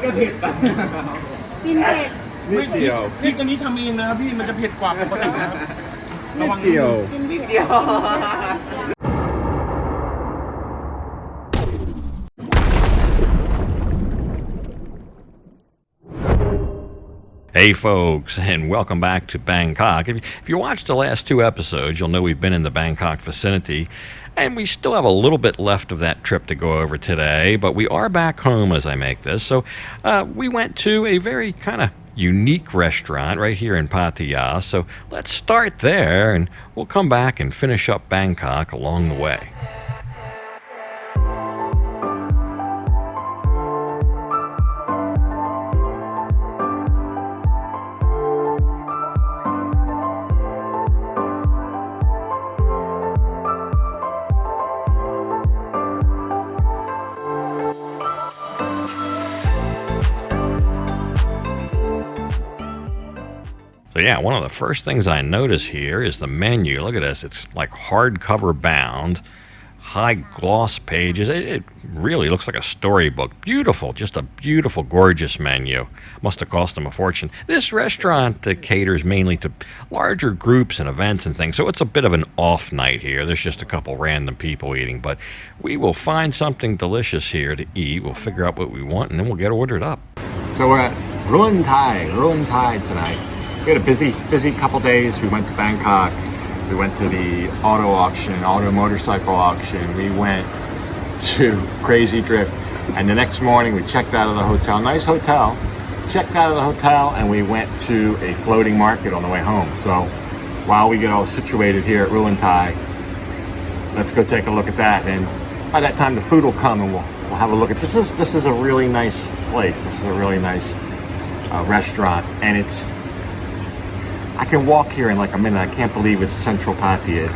ก็เผ็ดไปกินเผ็ดนิดเดียวนี่ตัวนี้ทำเองนะครับพี่มันจะเผ็ดกว่าปกตินะครับระวัง นิดเดียว กินเผ็ด เดียว Hey folks, and welcome back to Bangkok. If you watched the last two episodes, you'll know we've been in the Bangkok vicinity, and we still have a little bit left of that trip to go over today, but we are back home as I make this. So we went to a very kind of unique restaurant right here in Pattaya, so let's start there, and we'll come back and finish up Bangkok along the way. So yeah, one of the first things I notice here is the menu. Look at this. It's like hardcover bound, high gloss pages. It really looks like a storybook. Beautiful, just a beautiful, gorgeous menu. Must have cost them a fortune. This restaurant caters mainly to larger groups and events and things, so it's a bit of an off night here. There's just a couple random people eating, but we will find something delicious here to eat. We'll figure out what we want, and then we'll get ordered up. So we're at Ruin Thai tonight. We had a busy couple days. We went to Bangkok. We went to the auto motorcycle auction. We went to Crazy Drift. And the next morning we checked out of the hotel. Nice hotel. Checked out of the hotel and we went to a floating market on the way home. So while we get all situated here at Ruin Thai, let's go take a look at that. And by that time the food will come and we'll have a look at this. This is a really nice place. This is a really nice restaurant, and I can walk here in like a minute. I can't believe it's Central Pattaya.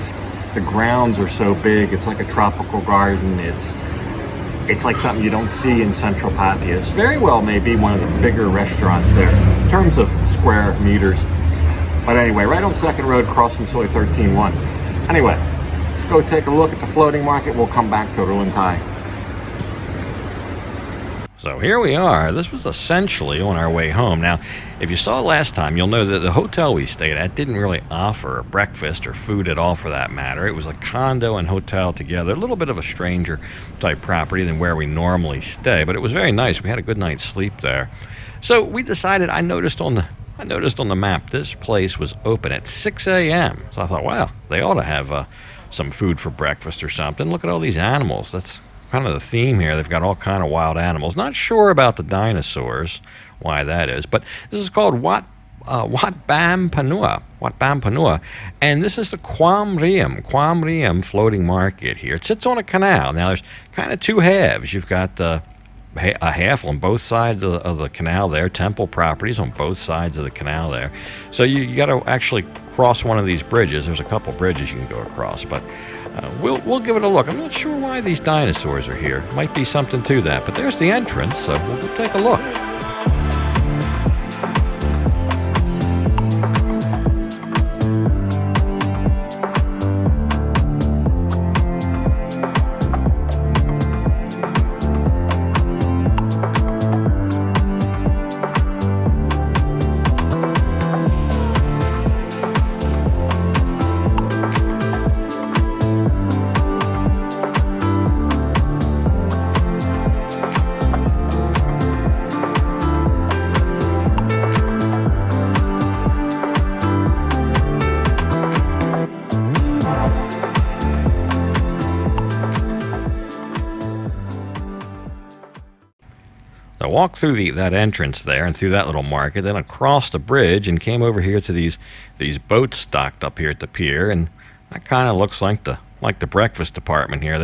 The grounds are so big. It's like a tropical garden. It's like something you don't see in Central Pattaya. It's very well maybe one of the bigger restaurants there in terms of square meters. But anyway, right on Second Road, crossing Soy 13-1. Anyway, let's go take a look at the floating market. We'll come back to Ruin Thai. So here we are. This was essentially on our way home. Now, if you saw last time, you'll know that the hotel we stayed at didn't really offer breakfast or food at all for that matter. It was a condo and hotel together, a little bit of a stranger type property than where we normally stay, but it was very nice. We had a good night's sleep there. So we decided, I noticed on the map this place was open at 6 a.m. So I thought, wow, they ought to have some food for breakfast or something. Look at all these animals. That's kind of the theme here. They've got all kind of wild animals. Not sure about the dinosaurs, why that is, but this is called Wat Bam Panua, and this is the Quam Riem floating market here. It sits on a canal. Now there's kind of two halves. You've got a half on both sides of the canal there, temple properties on both sides of the canal there. So you got to actually cross one of these bridges. There's a couple bridges you can go across, but we'll give it a look. I'm not sure why these dinosaurs are here. Might be something to that, but there's the entrance, so we'll take a look. I walked through that entrance there and through that little market, then across the bridge and came over here to these boats docked up here at the pier, and that kind of looks like the breakfast department here.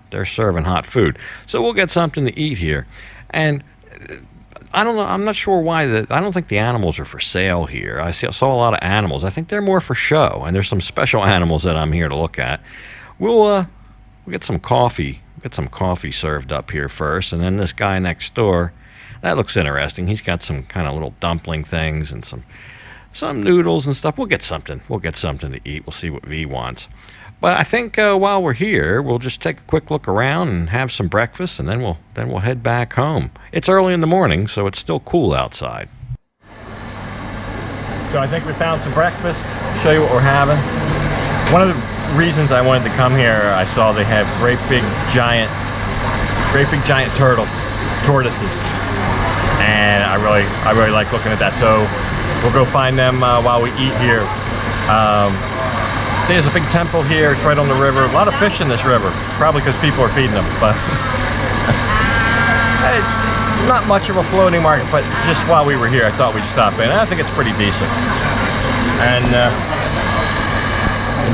They're serving hot food, so we'll get something to eat here. And I don't know. I'm not sure why I don't think the animals are for sale here. I saw a lot of animals. I think they're more for show, and there's some special animals that I'm here to look at. We'll get some coffee. Get some coffee served up here first, and then this guy next door, that looks interesting. He's got some kind of little dumpling things and some noodles and stuff. We'll get something to eat. We'll see what V wants. But I think while we're here, we'll just take a quick look around and have some breakfast, and then we'll head back home. It's early in the morning, so it's still cool outside. So I think we found some breakfast. Show you what we're having. One of the reasons I wanted to come here, I saw they have great big giant tortoises, and I really like looking at that. So we'll go find them while we eat here. There's a big temple here. It's right on the river. A lot of fish in this river, probably because people are feeding them. But not much of a floating market. But just while we were here, I thought we'd stop in. I think it's pretty decent. And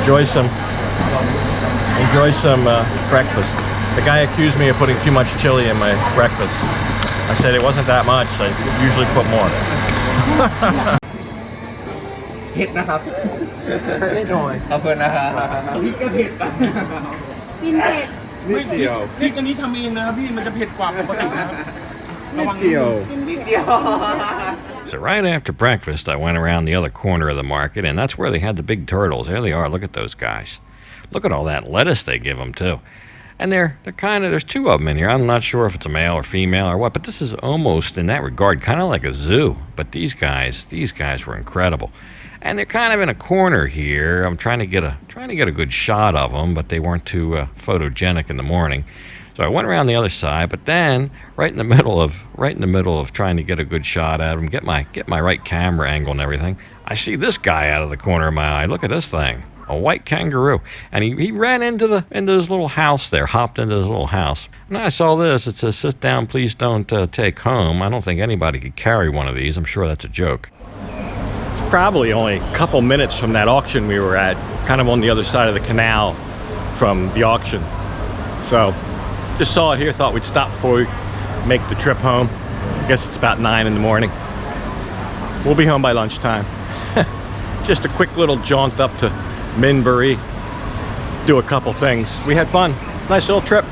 enjoy some breakfast. The guy accused me of putting too much chili in my breakfast. I said it wasn't that much. I usually put more. เผ็ดนะครับนิดหน่อยขอบคุณนะครับพี่ก็เผ็ดไป กินเผ็ด ไม่เดียวพริกอันนี้ทำเองนะครับพี่มันจะเผ็ดกว่าปกตินะครับระวัง กินเผ็ด So right after breakfast, I went around the other corner of the market, and that's where they had the big turtles. There they are. Look at those guys. Look at all that lettuce they give them too. And they're kind of, there's two of them in here. I'm not sure if it's a male or female or what, but this is almost in that regard kind of like a zoo. But these guys were incredible. And they're kind of in a corner here. I'm trying to get a good shot of them, but they weren't too photogenic in the morning. So I went around the other side, but then right in the middle of trying to get a good shot at them, get my right camera angle and everything, I see this guy out of the corner of my eye. Look at this thing, a white kangaroo, and he ran into this little house there, hopped into this little house. And I saw this. It says, "Sit down, please don't take home." I don't think anybody could carry one of these. I'm sure that's a joke. It's probably only a couple minutes from that auction we were at, kind of on the other side of the canal from the auction. So just saw it here, thought we'd stop before we make the trip home. I guess it's about 9 in the morning. We'll be home by lunchtime. Just a quick little jaunt up to Minbury, do a couple things. We had fun, nice little trip,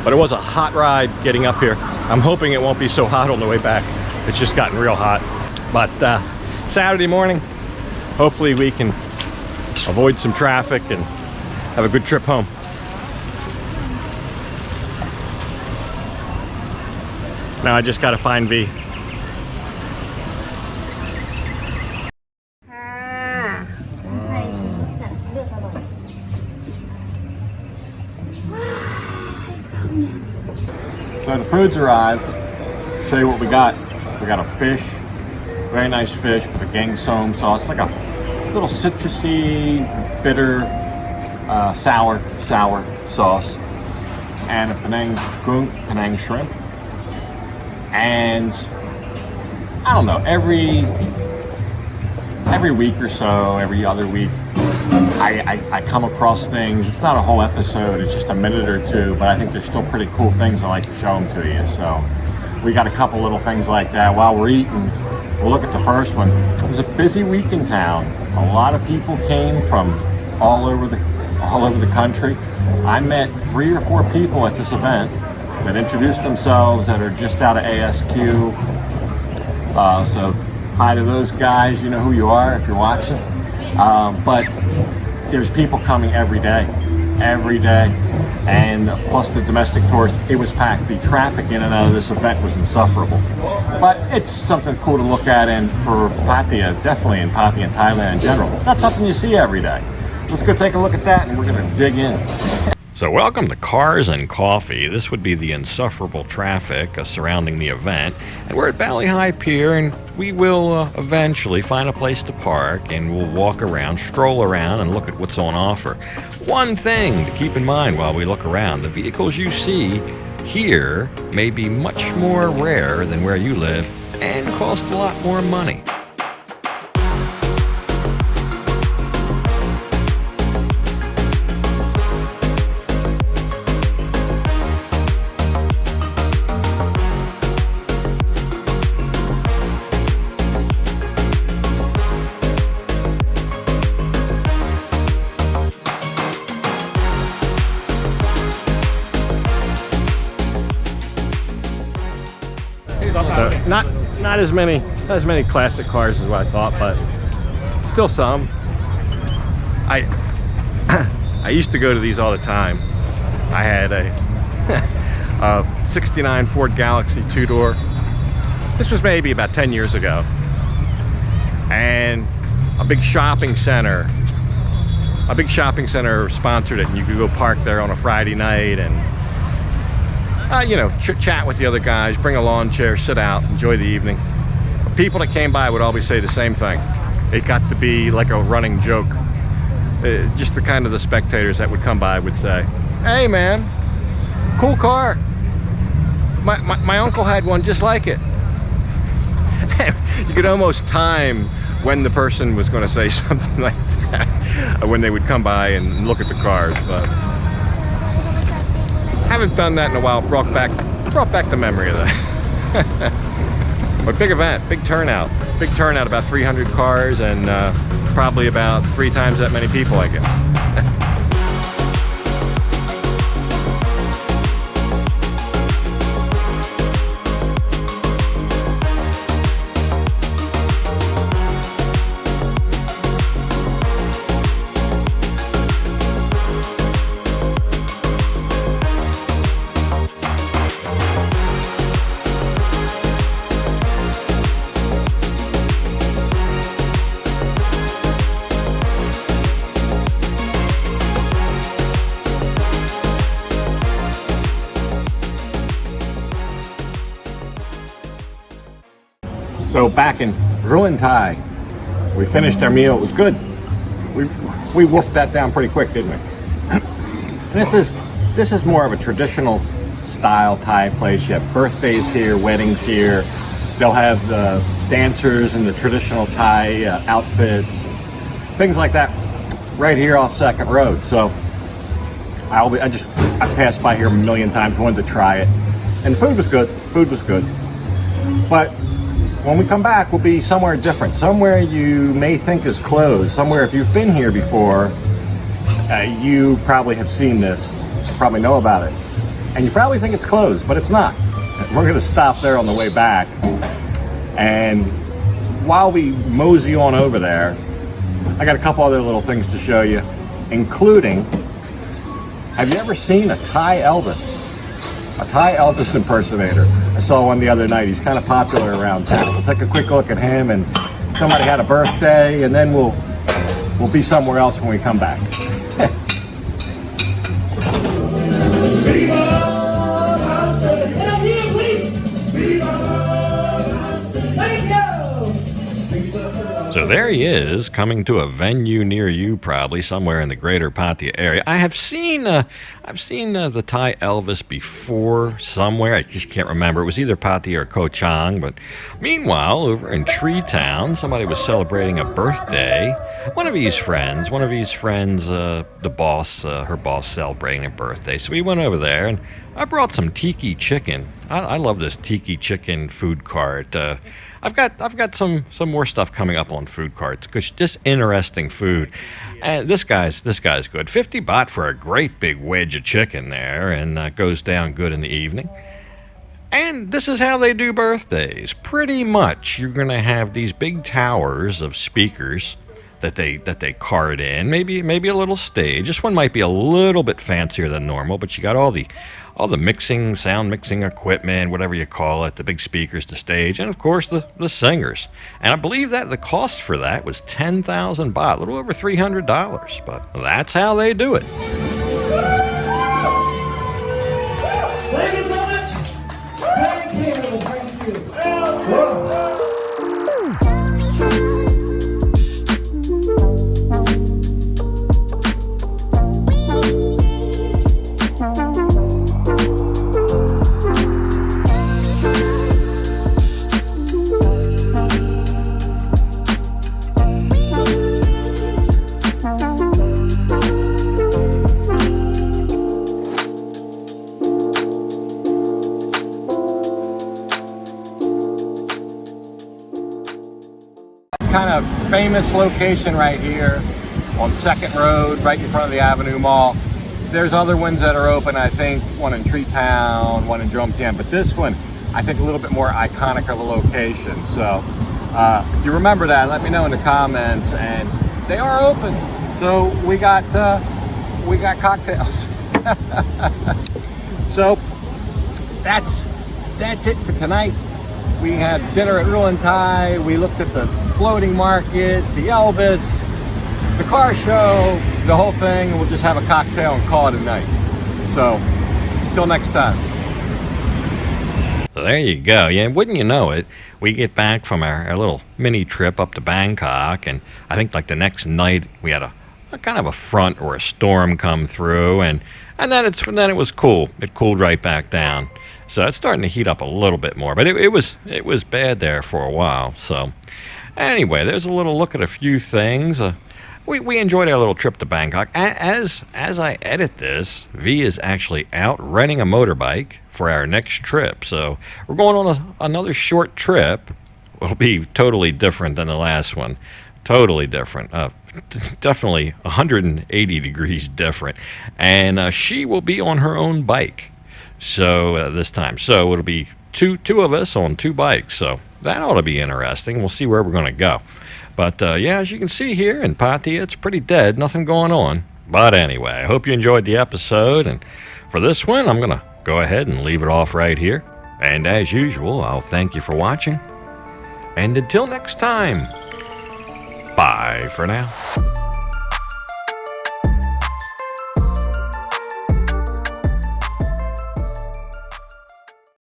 but it was a hot ride getting up here. I'm hoping it won't be so hot on the way back. It's just gotten real hot. But Saturday morning, hopefully we can avoid some traffic and have a good trip home. Now I just gotta find V. ค่ะไทยจัดเลือกอร่อย So the food's arrived. Show you what we got. We got a fish, very nice fish with a gangsum sauce. It's like a little citrusy, bitter, sour sauce, and a Penang shrimp. And I don't know, every week or so, every other week, I come across things. It's not a whole episode, it's just a minute or two, but I think there's still pretty cool things I like to show them to you. So we got a couple little things like that while we're eating. We'll look at the first one. It was a busy week in town. A lot of people came from all over the country. I met 3 or 4 people at this event that introduced themselves that are just out of ASQ. So hi to those guys, you know who you are if you're watching. But there's people coming every day, and plus the domestic tourists. It was packed. The traffic in and out of this event was insufferable. But it's something cool to look at, and for Pattaya, definitely in Pattaya and Thailand in general, that's something you see every day. Let's go take a look at that, and we're gonna dig in. So welcome to Cars and Coffee. This would be the insufferable traffic surrounding the event. And we're at Bali High Pier, and we will eventually find a place to park, and we'll walk around, stroll around, and look at what's on offer. One thing to keep in mind while we look around, the vehicles you see here may be much more rare than where you live and cost a lot more money. So not as many classic cars as what I thought, but still some. I used to go to these all the time. I had a, a 69 Ford Galaxy 2-door. This was maybe about 10 years ago. And a big shopping center sponsored it, and you could go park there on a Friday night and you know, chat with the other guys, bring a lawn chair, sit out, enjoy the evening. People that came by would always say the same thing. It got to be like a running joke. Just the kind of the spectators that would come by would say, "Hey man, cool car. My uncle had one just like it." You could almost time when the person was going to say something like that when they would come by and look at the cars. But haven't done that in a while. Brought back the memory of that. But big event, big turnout, about 300 cars, and probably about 3 times that many people, I guess. So back in Ruin Thai, we finished our meal. It was good. We wolfed that down pretty quick, didn't we? This is more of a traditional style Thai place. You have birthdays here, weddings here. They'll have the dancers in the traditional Thai outfits, things like that, right here off Second Road. So I passed by here a million times, wanted to try it, and food was good. But when we come back, we'll be somewhere different, somewhere you may think is closed, somewhere if you've been here before, you probably have seen this, probably know about it, and you probably think it's closed, but it's not. We're going to stop there on the way back, and while we mosey on over there, I got a couple other little things to show you, including, have you ever seen a Thai Elvis? A Thai Elvis impersonator. I saw one the other night. He's kind of popular around town. We'll take a quick look at him, and somebody had a birthday, and then we'll be somewhere else when we come back. So there he is, coming to a venue near you, probably somewhere in the greater Pattaya area. I have seen the Thai Elvis before somewhere. I just can't remember. It was either Pattaya or Koh Chang. But meanwhile, over in Tree Town, somebody was celebrating a birthday. One of his friends, the boss, her boss, celebrating a birthday. So we went over there, and I brought some tiki chicken. I love this tiki chicken food cart. I've got some more stuff coming up on food carts, because just interesting food. And this guy's good. 50 baht for a great big wedge of chicken there, and goes down good in the evening. And this is how they do birthdays. Pretty much, you're gonna have these big towers of speakers that they cart in. Maybe a little stage. This one might be a little bit fancier than normal, but you got all the mixing, sound mixing equipment, whatever you call it, the big speakers, the stage, and of course the singers. And I believe that the cost for that was 10,000 baht, a little over $300. But that's how they do it. Thank you so much. Thank you. Kind of famous location right here on Second Road, right in front of the Avenue Mall. There's other ones that are open, I think, one in Tree Town, one in Jom Tien, but this one, I think a little bit more iconic of a location. So if you remember that, let me know in the comments. And they are open. So we got we got cocktails. So that's it for tonight. We had dinner at Ruin Thai. We looked at the floating market, the Elvis, the car show, the whole thing, and we'll just have a cocktail and call it a night. So until next time. So there you go. Yeah, wouldn't you know it, we get back from our little mini trip up to Bangkok, and I think like the next night we had a kind of a front or a storm come through, and then it was cool. It cooled right back down. So it's starting to heat up a little bit more, but it was bad there for a while. So anyway, there's a little look at a few things. We enjoyed our little trip to Bangkok. As I edit this, V is actually out renting a motorbike for our next trip. So we're going on another short trip. It'll be totally different than the last one. Totally different. Definitely 180 degrees different. And she will be on her own bike. So this time. So it'll be two of us on two bikes. So that ought to be interesting. We'll see where we're going to go. But yeah, as you can see here in Pattaya, it's pretty dead. Nothing going on. But anyway, I hope you enjoyed the episode. And for this one, I'm going to go ahead and leave it off right here. And as usual, I'll thank you for watching. And until next time, bye for now.